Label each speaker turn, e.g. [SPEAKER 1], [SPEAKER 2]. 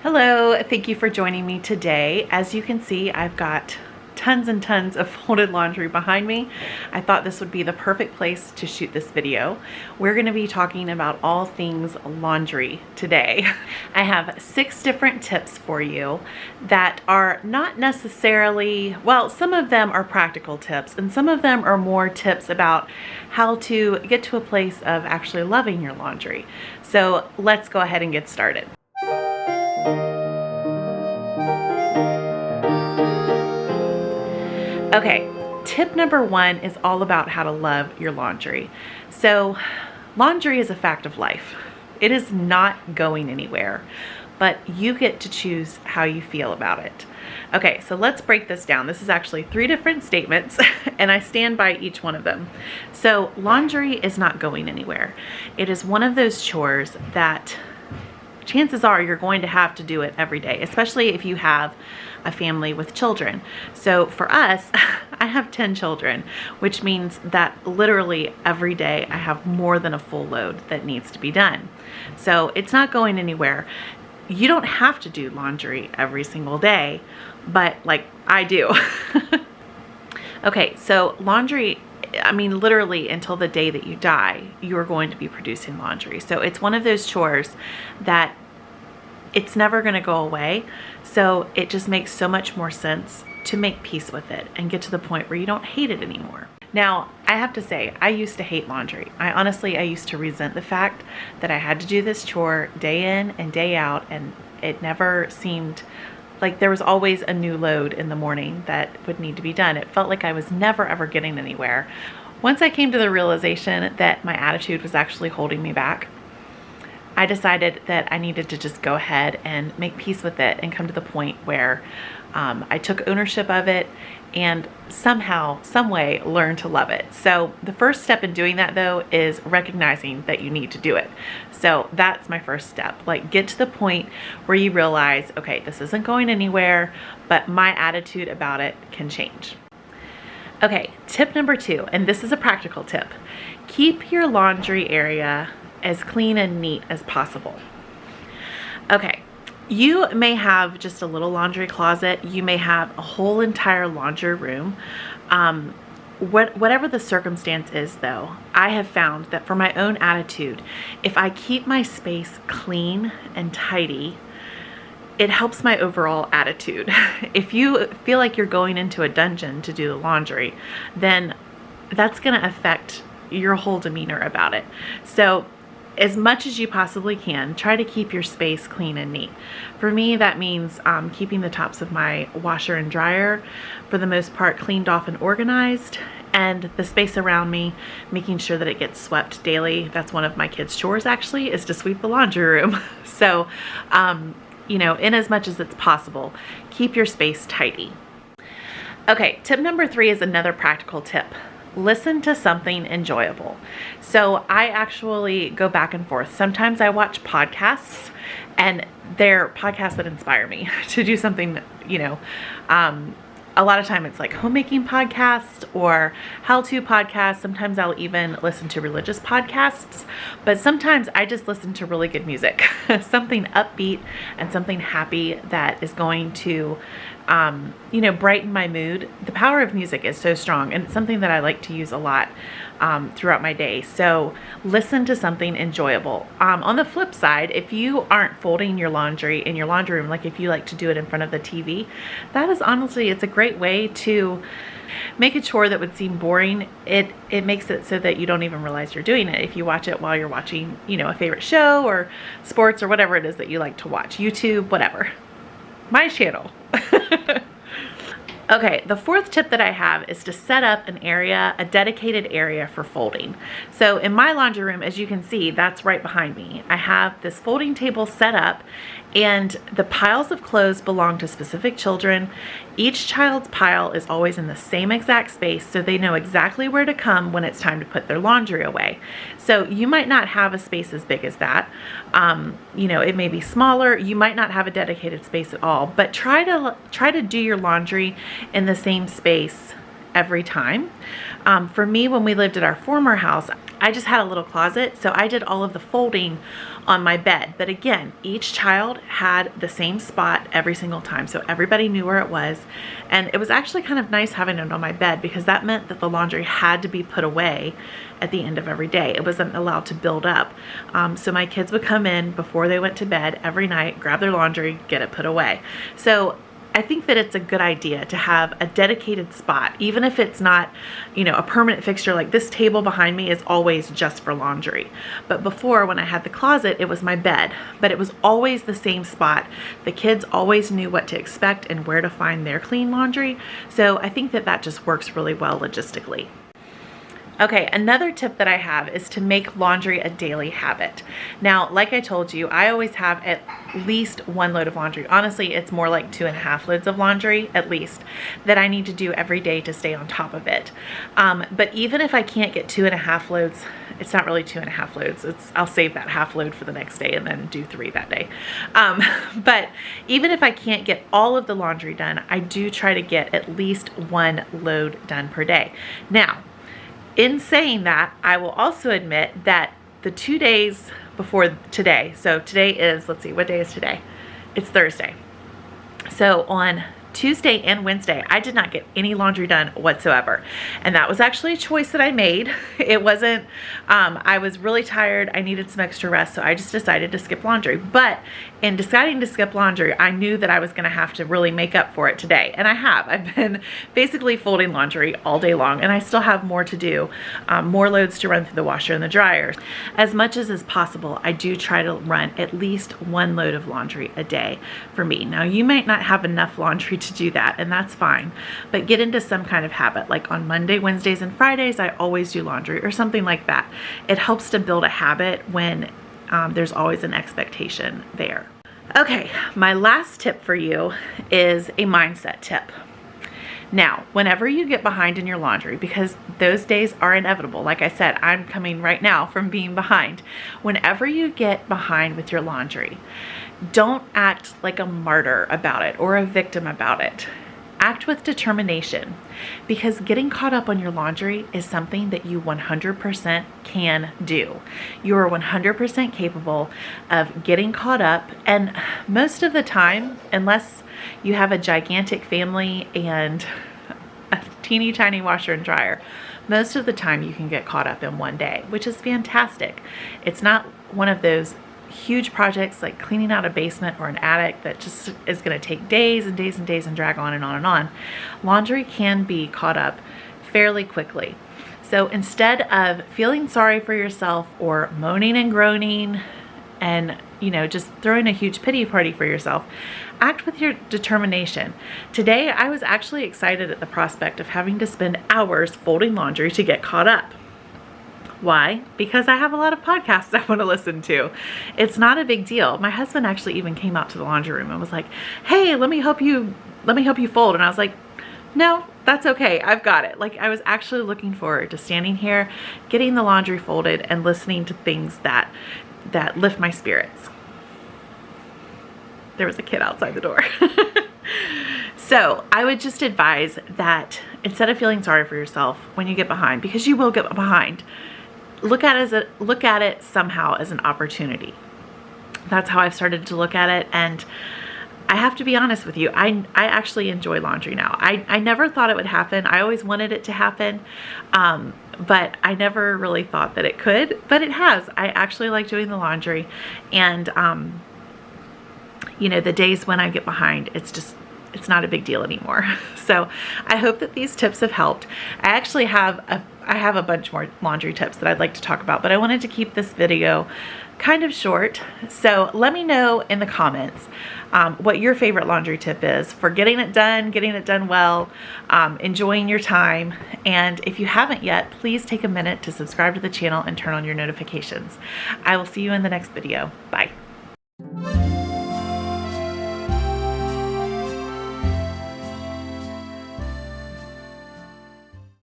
[SPEAKER 1] Hello, thank you for joining me today. As you can see, I've got tons and tons of folded laundry behind me. I thought this would be the perfect place to shoot this video. We're going to be talking about all things laundry today. I have 6 different tips for you that are not necessarily, well, some of them are practical tips and some of them are more tips about how to get to a place of actually loving your laundry. So let's go ahead and get started. Okay, tip number 1 is all about how to love your laundry. So laundry is a fact of life. It is not going anywhere, but you get to choose how you feel about it. Okay, so let's break this down. This is actually 3 different statements and I stand by each one of them. So laundry is not going anywhere. It is one of those chores that chances are you're going to have to do it every day, especially if you have a family with children. So for us, I have 10 children, which means that literally every day I have more than a full load that needs to be done. So it's not going anywhere. You don't have to do laundry every single day, but like I do. Okay, so laundry, I mean, literally until the day that you die, you are going to be producing laundry. So it's one of those chores that it's never going to go away. So it just makes so much more sense to make peace with it and get to the point where you don't hate it anymore. Now, I have to say, I used to hate laundry. I used to resent the fact that I had to do this chore day in and day out, and it never seemed like there was always a new load in the morning that would need to be done. It felt like I was never ever getting anywhere. Once I came to the realization that my attitude was actually holding me back, I decided that I needed to just go ahead and make peace with it and come to the point where I took ownership of it and somehow, some way learned to love it. So the first step in doing that though is recognizing that you need to do it. So that's my first step. Like, get to the point where you realize, okay, this isn't going anywhere, but my attitude about it can change. Okay, tip number 2, and this is a practical tip. Keep your laundry area as clean and neat as possible. Okay, you may have just a little laundry closet. You may have a whole entire laundry room. Whatever the circumstance is though, I have found that for my own attitude, if I keep my space clean and tidy, it helps my overall attitude. If you feel like you're going into a dungeon to do the laundry, then that's gonna affect your whole demeanor about it. So as much as you possibly can, try to keep your space clean and neat. For me, that means keeping the tops of my washer and dryer, for the most part, cleaned off and organized, and the space around me, making sure that it gets swept daily. That's one of my kids' chores actually, is to sweep the laundry room. So, you know, in as much as it's possible, keep your space tidy. Okay, tip number 3 is another practical tip. Listen to something enjoyable. So I actually go back and forth. Sometimes I watch podcasts, and they're podcasts that inspire me to do something, you know, a lot of time it's like homemaking podcasts or how-to podcasts. Sometimes I'll even listen to religious podcasts, but sometimes I just listen to really good music, something upbeat and something happy that is going to, you know, brighten my mood. The power of music is so strong, and it's something that I like to use a lot throughout my day. So listen to something enjoyable. On the flip side, if you aren't folding your laundry in your laundry room, like if you like to do it in front of the TV, that is honestly, it's a great way to make a chore that would seem boring. It makes it so that you don't even realize you're doing it if you watch it while you're watching, you know, a favorite show or sports or whatever it is that you like to watch, YouTube, whatever. My channel. Okay, the 4th tip that I have is to set up an area, a dedicated area for folding. So in my laundry room, as you can see, that's right behind me. I have this folding table set up, and the piles of clothes belong to specific children. Each child's pile is always in the same exact space, so they know exactly where to come when it's time to put their laundry away. So you might not have a space as big as that. You know, it may be smaller. You might not have a dedicated space at all, but try to do your laundry in the same space every time. For me, when we lived at our former house, I just had a little closet, so I did all of the folding on my bed. But again, each child had the same spot every single time, so everybody knew where it was. And it was actually kind of nice having it on my bed, because that meant that the laundry had to be put away at the end of every day. It wasn't allowed to build up. So my kids would come in before they went to bed every night, grab their laundry, get it put away. So I think that it's a good idea to have a dedicated spot, even if it's not, you know, a permanent fixture. Like this table behind me is always just for laundry. But before, when I had the closet, it was my bed, but it was always the same spot. The kids always knew what to expect and where to find their clean laundry. So I think that that just works really well logistically. Okay, another tip that I have is to make laundry a daily habit. Now, like I told you, I always have at least one load of laundry. Honestly, it's more like 2.5 loads of laundry, at least, that I need to do every day to stay on top of it. But even if I can't get 2.5 loads, it's not really 2.5 loads. I'll save that half load for the next day and then do 3 that day. But even if I can't get all of the laundry done, I do try to get at least 1 load done per day. Now, in saying that, I will also admit that the 2 days before today, so today is, let's see, what day is today? It's Thursday. So on Tuesday and Wednesday, I did not get any laundry done whatsoever. And that was actually a choice that I made. It wasn't, I was really tired. I needed some extra rest. So I just decided to skip laundry. But in deciding to skip laundry, I knew that I was going to have to really make up for it today. And I have. I've been basically folding laundry all day long, and I still have more to do, more loads to run through the washer and the dryer. As much as is possible, I do try to run at least 1 load of laundry a day for me. Now, you might not have enough laundry to do that, and that's fine, but get into some kind of habit. Like on Monday, Wednesdays, and Fridays, I always do laundry or something like that. It helps to build a habit when there's always an expectation there. Okay, my last tip for you is a mindset tip. Now, whenever you get behind in your laundry, because those days are inevitable, like I said, I'm coming right now from being behind. Whenever you get behind with your laundry, don't act like a martyr about it or a victim about it. Act with determination, because getting caught up on your laundry is something that you 100% can do. You are 100% capable of getting caught up, and most of the time, unless you have a gigantic family and a teeny tiny washer and dryer, most of the time you can get caught up in one day, which is fantastic. It's not one of those huge projects like cleaning out a basement or an attic that just is going to take days and days and days and drag on and on and on. Laundry can be caught up fairly quickly. So instead of feeling sorry for yourself or moaning and groaning and, you know, just throwing a huge pity party for yourself, act with your determination. Today, I was actually excited at the prospect of having to spend hours folding laundry to get caught up. Why? Because I have a lot of podcasts I want to listen to. It's not a big deal. My husband actually even came out to the laundry room and was like, "Hey, let me help you fold." And I was like, "No, that's okay. I've got it." Like, I was actually looking forward to standing here, getting the laundry folded and listening to things that lift my spirits. There was a kid outside the door. So I would just advise that instead of feeling sorry for yourself when you get behind, because you will get behind, look at it somehow as an opportunity. That's how I've started to look at it. And I have to be honest with you, I actually enjoy laundry now. I never thought it would happen. I always wanted it to happen. But I never really thought that it could, but it has. I actually like doing the laundry. And, you know, the days when I get behind, it's not a big deal anymore. So I hope that these tips have helped. I actually have a bunch more laundry tips that I'd like to talk about, but I wanted to keep this video kind of short. So let me know in the comments what your favorite laundry tip is for getting it done well, enjoying your time. And if you haven't yet, please take a minute to subscribe to the channel and turn on your notifications. I will see you in the next video. Bye.